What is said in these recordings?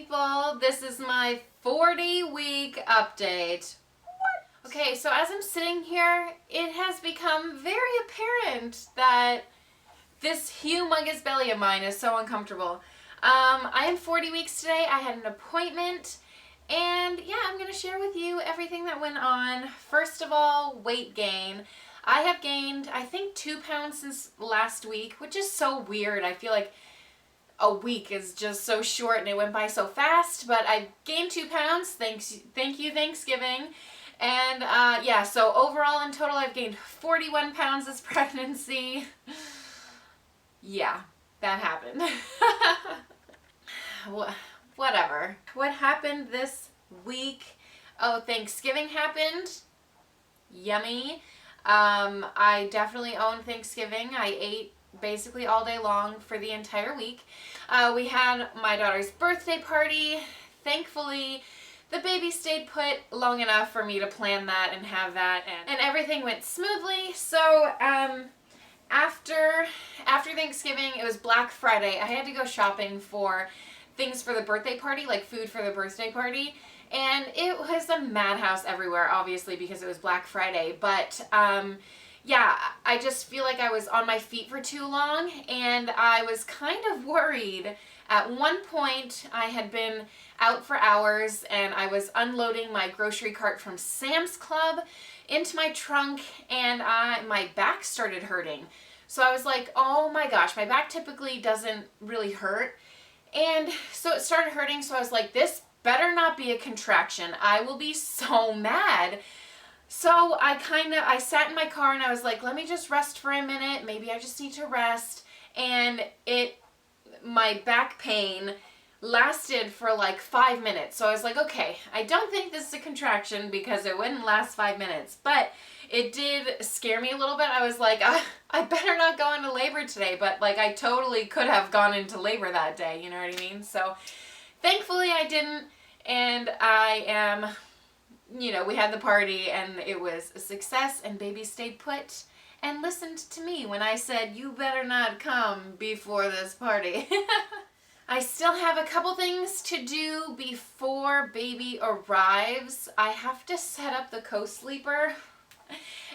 people. This is my 40-week update. What? Okay, so as I'm sitting here, it has become very apparent that this humongous belly of mine is so uncomfortable. I am 40 weeks today. I had an appointment, and yeah, I'm going to share with you everything that went on. First of all, weight gain. I have gained, I think, 2 pounds since last week, which is so weird. I feel like a week is just so short and it went by so fast, but I gained 2 pounds. Thank you, Thanksgiving. And yeah, so overall in total I've gained 41 pounds this pregnancy. Yeah, that happened. Whatever. What happened this week? Oh, Thanksgiving happened. Yummy. I definitely own Thanksgiving. I ate basically all day long for the entire week. We had my daughter's birthday party. Thankfully, the baby stayed put long enough for me to plan that and have that, and everything went smoothly. So after Thanksgiving, it was Black Friday. I had to go shopping for things for the birthday party, like food for the birthday party. And it was a madhouse everywhere, obviously, because it was Black Friday. But yeah, I just feel like I was on my feet for too long, and I was kind of worried. At one point, I had been out for hours, and I was unloading my grocery cart from Sam's Club into my trunk, and my back started hurting. So I was like, oh my gosh, my back typically doesn't really hurt. And so it started hurting, so I was like, this better not be a contraction. I will be so mad. So I sat in my car and I was like, let me just rest for a minute. Maybe I just need to rest. And my back pain lasted for like 5 minutes. So I was like, okay, I don't think this is a contraction because it wouldn't last 5 minutes. But it did scare me a little bit. I was like, I better not go into labor today. But like, I totally could have gone into labor that day. You know what I mean? So thankfully I didn't. And I am, you know, we had the party and it was a success, and baby stayed put and listened to me when I said, you better not come before this party. I still have a couple things to do before baby arrives. I have to set up the co-sleeper,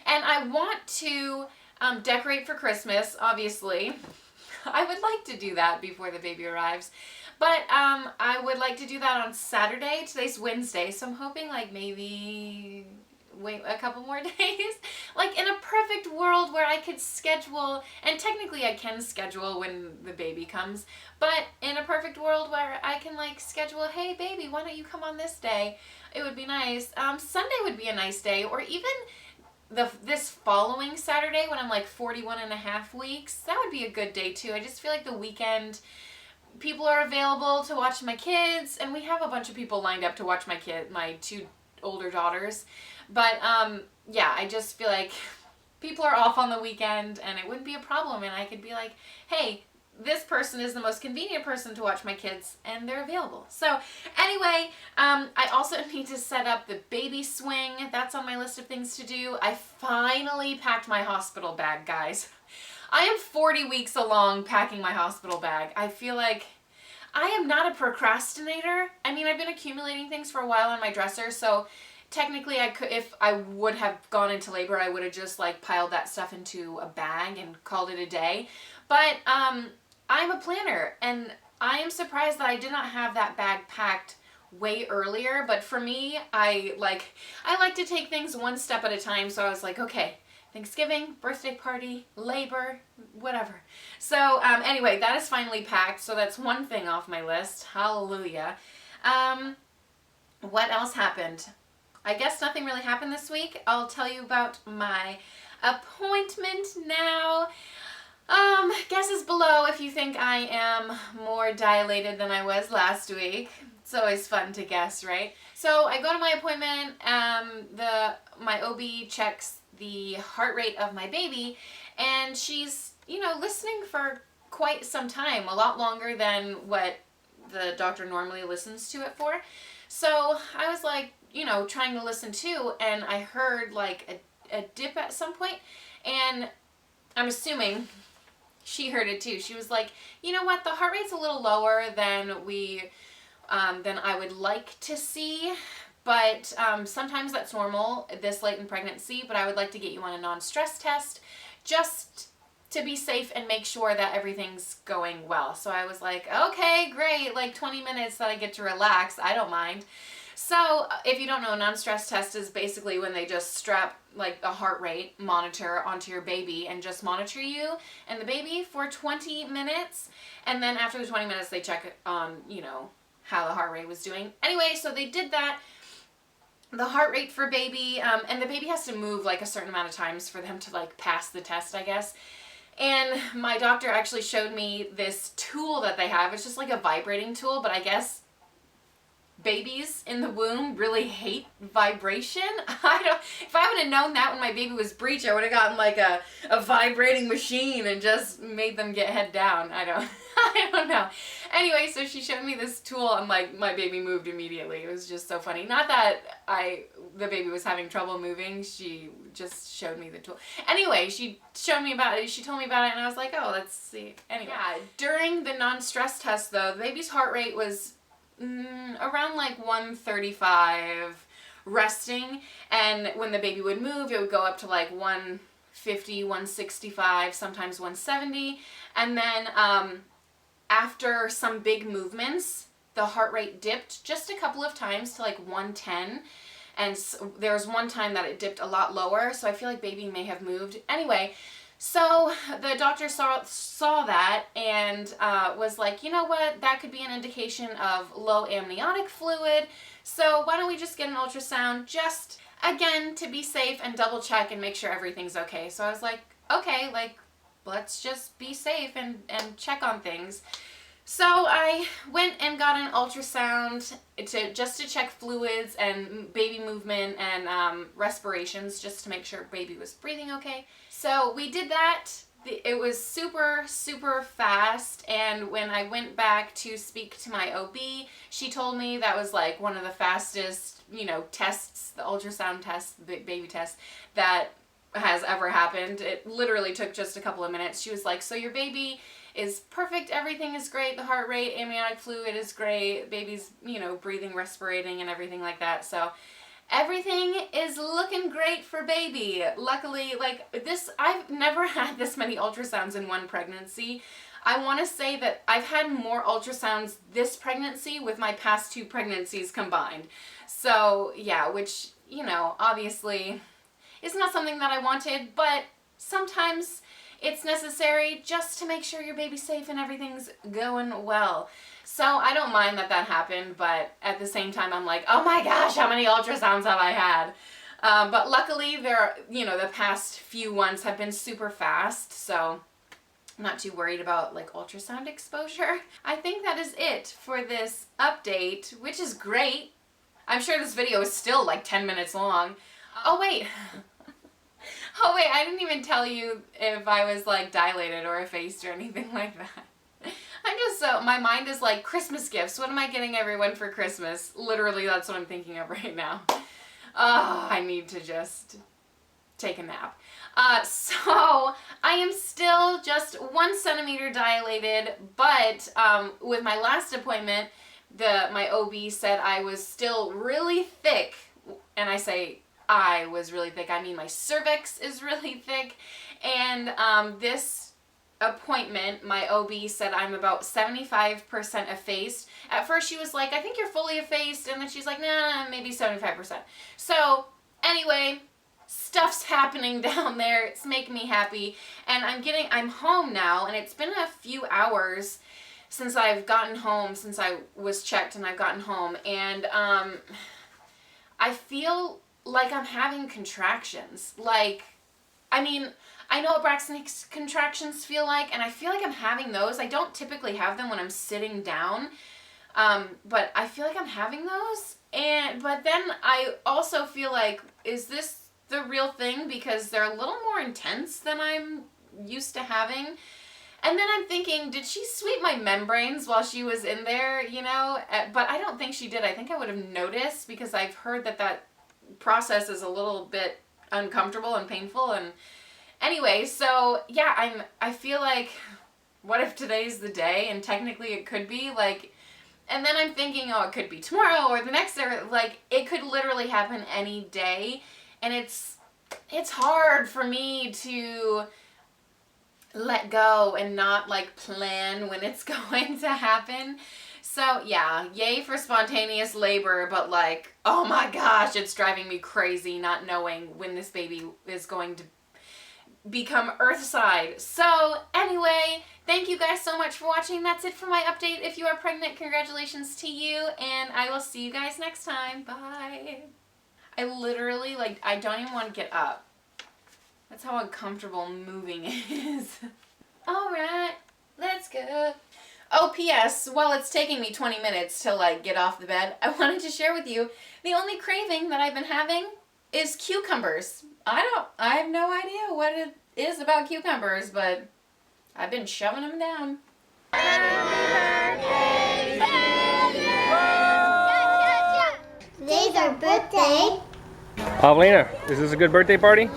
and I want to decorate for Christmas, obviously. I would like to do that before the baby arrives. But I would like to do that on Saturday. Today's Wednesday, so I'm hoping like maybe wait a couple more days. Like in a perfect world where I could schedule, and technically I can schedule when the baby comes, but in a perfect world where I can like schedule, hey baby, why don't you come on this day? It would be nice. Sunday would be a nice day, or even this following Saturday when I'm like 41 and a half weeks. That would be a good day too. I just feel like the weekend people are available to watch my kids, and we have a bunch of people lined up to watch my 2 older daughters. But yeah, I just feel like people are off on the weekend and it wouldn't be a problem, and I could be like, hey, this person is the most convenient person to watch my kids and they're available. So anyway, I also need to set up the baby swing. That's on my list of things to do. I finally packed my hospital bag, guys. I am 40 weeks along packing my hospital bag. I feel like I am not a procrastinator. I mean, I've been accumulating things for a while on my dresser, so technically I could, if I would have gone into labor, I would have just like piled that stuff into a bag and called it a day. But I'm a planner, and I am surprised that I did not have that bag packed way earlier. But for me, I like to take things one step at a time. So I was like, okay, Thanksgiving, birthday party, labor, whatever. So anyway, that is finally packed. So that's one thing off my list. Hallelujah. What else happened? I guess nothing really happened this week. I'll tell you about my appointment now. Guesses below if you think I am more dilated than I was last week. It's always fun to guess, right? So I go to my appointment. My OB checks the heart rate of my baby, and she's, you know, listening for quite some time, a lot longer than what the doctor normally listens to it for. So I was like, you know, trying to listen too, and I heard like a dip at some point, and I'm assuming she heard it too. She was like, you know what, the heart rate's a little lower than we than I would like to see. But sometimes that's normal this late in pregnancy, but I would like to get you on a non-stress test just to be safe and make sure that everything's going well. So I was like, okay, great, like 20 minutes that I get to relax, I don't mind. So if you don't know, non-stress test is basically when they just strap like a heart rate monitor onto your baby and just monitor you and the baby for 20 minutes. And then after the 20 minutes, they check on, you know, how the heart rate was doing. Anyway, so they did that. The heart rate for baby, and the baby has to move like a certain amount of times for them to like pass the test, I guess. And my doctor actually showed me this tool that they have. It's just like a vibrating tool, but I guess babies in the womb really hate vibration. If I would have known that when my baby was breech, I would have gotten like a vibrating machine and just made them get head down. I don't know. Anyway, so she showed me this tool and like my baby moved immediately. It was just so funny. Not that the baby was having trouble moving. She just showed me the tool. Anyway, she showed me about it. She told me about it and I was like, oh, let's see. Anyway, yeah, during the non-stress test though, the baby's heart rate was around like 135 resting, and when the baby would move it would go up to like 150, 165, sometimes 170, and then after some big movements the heart rate dipped just a couple of times to like 110, and there was one time that it dipped a lot lower, so I feel like baby may have moved. Anyway, so the doctor saw that and was like, you know what, that could be an indication of low amniotic fluid, so why don't we just get an ultrasound just, again, to be safe and double check and make sure everything's okay. So I was like, okay, like, let's just be safe and check on things. So I went and got an ultrasound just to check fluids and baby movement and respirations, just to make sure baby was breathing okay. So we did that. It was super, super fast, and when I went back to speak to my OB, she told me that was like one of the fastest, you know, tests, the ultrasound test, the baby test, that has ever happened. It literally took just a couple of minutes. She was like, so your baby is perfect, everything is great, the heart rate, amniotic fluid is great, baby's, you know, breathing, respirating, and everything like that. So everything is looking great for baby. Luckily, like this, I've never had this many ultrasounds in one pregnancy. I want to say that I've had more ultrasounds this pregnancy with my past 2 pregnancies combined. So yeah, which, you know, obviously is not something that I wanted, but sometimes it's necessary just to make sure your baby's safe and everything's going well. So I don't mind that that happened, but at the same time I'm like, oh my gosh, how many ultrasounds have I had? But luckily you know, the past few ones have been super fast, so I'm not too worried about like ultrasound exposure. I think that is it for this update, which is great. I'm sure this video is still like 10 minutes long. Oh wait. Oh wait, I didn't even tell you if I was like dilated or effaced or anything like that. I'm just so, my mind is like, Christmas gifts, what am I getting everyone for Christmas? Literally, that's what I'm thinking of right now. Oh, I need to just take a nap. So I am still just 1 centimeter dilated, but with my last appointment, my OB said I was still really thick, and I say I was really thick, I mean my cervix is really thick, and this appointment, my OB said I'm about 75% effaced. At first she was like, I think you're fully effaced, and then she's like, nah, maybe 75%. So anyway, stuff's happening down there, it's making me happy, and I'm home now, and it's been a few hours since I've gotten home, since I was checked and I've gotten home, and I feel like I'm having contractions. Like, I mean, I know what Braxton contractions feel like, and I feel like I'm having those. I don't typically have them when I'm sitting down, but I feel like I'm having those. But then I also feel like, is this the real thing? Because they're a little more intense than I'm used to having. And then I'm thinking, did she sweep my membranes while she was in there, you know? But I don't think she did. I think I would have noticed, because I've heard that process is a little bit uncomfortable and painful. And anyway, so yeah, I feel like, what if today's the day? And technically it could be like, And then I'm thinking, oh, it could be tomorrow or the next day. Like, it could literally happen any day. And it's hard for me to let go and not like plan when it's going to happen. So yeah, yay for spontaneous labor, but like, oh my gosh, it's driving me crazy not knowing when this baby is going to become earthside. So anyway, thank you guys so much for watching. That's it for my update. If you are pregnant, congratulations to you, and I will see you guys next time. Bye. I literally, like, I don't even want to get up. That's how uncomfortable moving is. Alright, let's go. Oh, P.S. While it's taking me 20 minutes to, like, get off the bed, I wanted to share with you the only craving that I've been having is cucumbers. I have no idea what it is about cucumbers, but I've been shoving them down. Today's our birthday. Pavlina, is this a good birthday party?